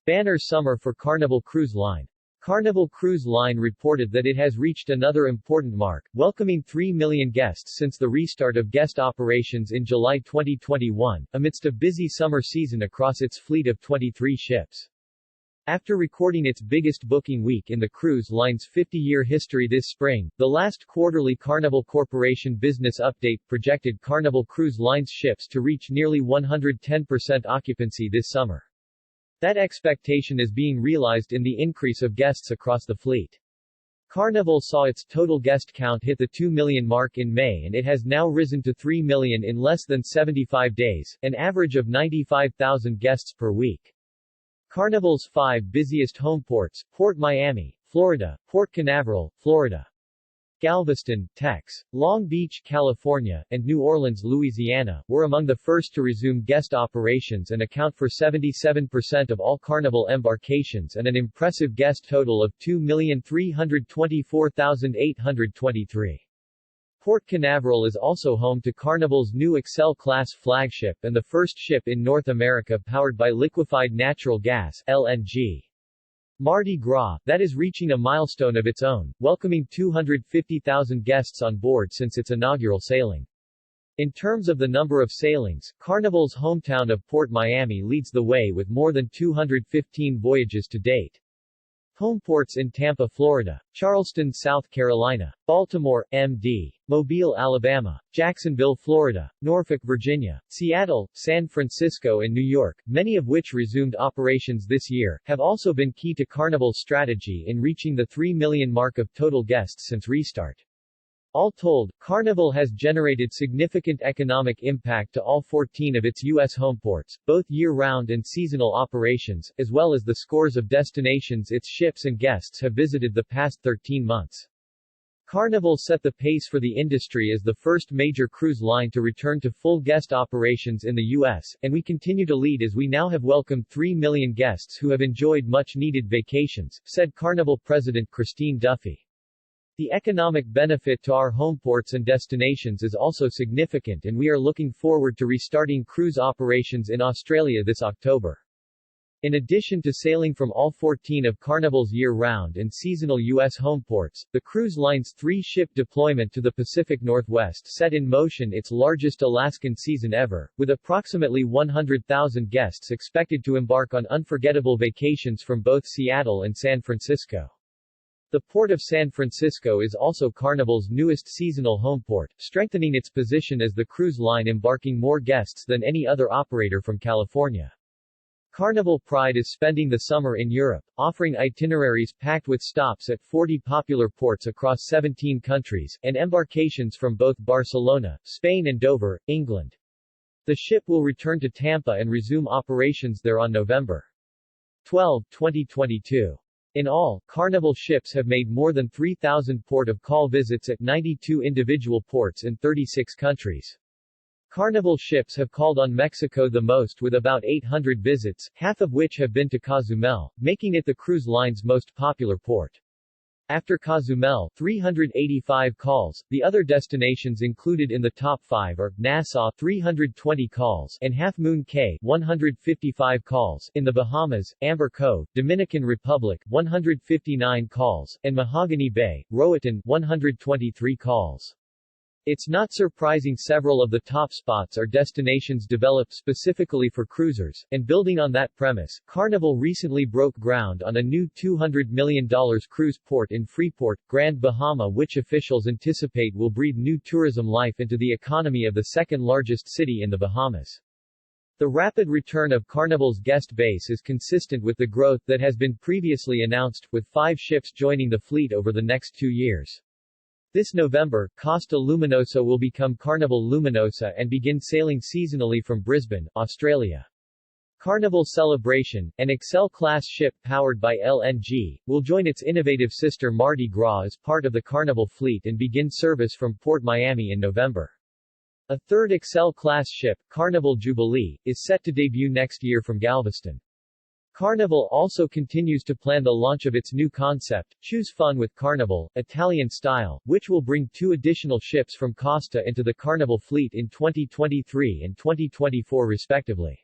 Banner summer for Carnival Cruise Line. Carnival Cruise Line reported that it has reached another important mark, welcoming 3 million guests since the restart of guest operations in July 2021, amidst a busy summer season across its fleet of 23 ships. After recording its biggest booking week in the cruise line's 50-year history this spring, the last quarterly Carnival Corporation business update projected Carnival Cruise Line's ships to reach nearly 110% occupancy this summer. That expectation is being realized in the increase of guests across the fleet. Carnival saw its total guest count hit the 2 million mark in May, and it has now risen to 3 million in less than 75 days, an average of 95,000 guests per week. Carnival's 5 busiest home ports, Port Miami, Florida, Port Canaveral, Florida, Galveston, Tex, Long Beach, California, and New Orleans, Louisiana, were among the first to resume guest operations and account for 77% of all Carnival embarkations and an impressive guest total of 2,324,823. Port Canaveral is also home to Carnival's new Excel-class flagship and the first ship in North America powered by liquefied natural gas (LNG). Mardi Gras, that is reaching a milestone of its own, welcoming 250,000 guests on board since its inaugural sailing. In terms of the number of sailings, Carnival's hometown of Port Miami leads the way with more than 215 voyages to date. Homeports in Tampa, Florida, Charleston, South Carolina, Baltimore, MD, Mobile, Alabama, Jacksonville, Florida, Norfolk, Virginia, Seattle, San Francisco and New York, many of which resumed operations this year, have also been key to Carnival's strategy in reaching the 3 million mark of total guests since restart. All told, Carnival has generated significant economic impact to all 14 of its U.S. homeports, both year-round and seasonal operations, as well as the scores of destinations its ships and guests have visited the past 13 months. Carnival set the pace for the industry as the first major cruise line to return to full guest operations in the U.S., and we continue to lead as we now have welcomed 3 million guests who have enjoyed much-needed vacations, said Carnival President Christine Duffy. The economic benefit to our homeports and destinations is also significant, and we are looking forward to restarting cruise operations in Australia this October. In addition to sailing from all 14 of Carnival's year-round and seasonal U.S. homeports, the cruise line's 3-ship deployment to the Pacific Northwest set in motion its largest Alaskan season ever, with approximately 100,000 guests expected to embark on unforgettable vacations from both Seattle and San Francisco. The Port of San Francisco is also Carnival's newest seasonal homeport, strengthening its position as the cruise line embarking more guests than any other operator from California. Carnival Pride is spending the summer in Europe, offering itineraries packed with stops at 40 popular ports across 17 countries, and embarkations from both Barcelona, Spain and Dover, England. The ship will return to Tampa and resume operations there on November 12, 2022. In all, Carnival ships have made more than 3,000 port-of-call visits at 92 individual ports in 36 countries. Carnival ships have called on Mexico the most with about 800 visits, half of which have been to Cozumel, making it the cruise line's most popular port. After Cozumel, 385 calls. The other destinations included in the top 5 are Nassau, 320 calls, and Half Moon Cay, 155 calls, in the Bahamas, Amber Cove, Dominican Republic, 159 calls, and Mahogany Bay, Roatan, 123 calls. It's not surprising several of the top spots are destinations developed specifically for cruisers, and building on that premise, Carnival recently broke ground on a new $200 million cruise port in Freeport, Grand Bahama, which officials anticipate will breathe new tourism life into the economy of the second-largest city in the Bahamas. The rapid return of Carnival's guest base is consistent with the growth that has been previously announced, with 5 ships joining the fleet over the next 2 years. This November, Costa Luminosa will become Carnival Luminosa and begin sailing seasonally from Brisbane, Australia. Carnival Celebration, an Excel-class ship powered by LNG, will join its innovative sister Mardi Gras as part of the Carnival fleet and begin service from Port Miami in November. A third Excel-class ship, Carnival Jubilee, is set to debut next year from Galveston. Carnival also continues to plan the launch of its new concept, Choose Fun with Carnival, Italian Style, which will bring 2 additional ships from Costa into the Carnival fleet in 2023 and 2024 respectively.